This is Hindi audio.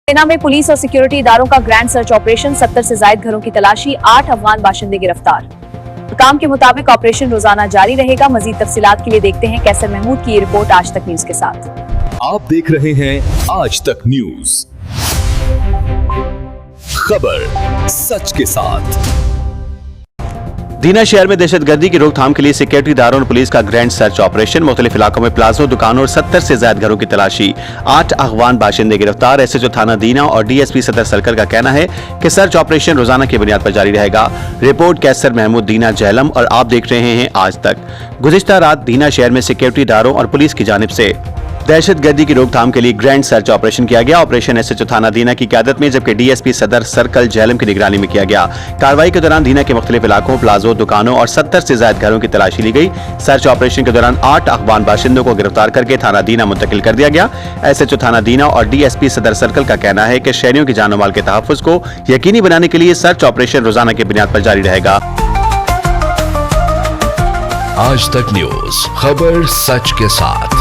सेना में पुलिस और सिक्योरिटी इदारों का ग्रैंड सर्च ऑपरेशन, 70 से ज्यादा घरों की तलाशी, 8 अफगान बाशिंदे गिरफ्तार। काम के मुताबिक ऑपरेशन रोजाना जारी रहेगा। मजीद तफसीलात के लिए देखते हैं कैसर महमूद की ये रिपोर्ट आज तक न्यूज के साथ। आप देख रहे हैं आज तक न्यूज, खबर सच के साथ। दीना शहर में दहशतगर्दी की रोकथाम के लिए सिक्योरिटी इदारों और पुलिस का ग्रैंड सर्च ऑपरेशन, मुख्तलिफ इलाकों में प्लाजों, दुकानों और 70 से ज्यादा घरों की तलाशी, 8 अफगान बाशिंदे गिरफ्तार। एसएचओ थाना दीना और डीएसपी सदर सर्कल का कहना है कि सर्च ऑपरेशन रोजाना की बुनियाद पर जारी रहेगा। रिपोर्ट कैसर महमूद, दीना झेलम, और आप देख रहे हैं आज तक। गुज़िश्ता रात दीना शहर में सिक्योरिटी इदारों और पुलिस की जानिब से दहशतगर्दी की रोकथाम के लिए ग्रैंड सर्च ऑपरेशन किया गया। ऑपरेशन एसएचओ थाना दीना की क़यादत में, जबकि डीएसपी सदर सर्कल झेलम की निगरानी में किया गया। कार्रवाई के दौरान दीना के मुख्तलिफ इलाकों, प्लाजों, दुकानों और 70 से ज्यादा घरों की तलाशी ली गई। सर्च ऑपरेशन के दौरान 8 अफगान बाशिंदों को गिरफ्तार करके थाना दीना मुंतकिल कर दिया गया। एसएचओ थाना दीना और डीएसपी सदर सर्कल का कहना है कि शहरियों की जान और माल के तहफ्फुज़ को यकीनी बनाने के लिए सर्च ऑपरेशन रोजाना की बुनियाद पर जारी रहेगा। आज तक न्यूज, खबर सच के साथ।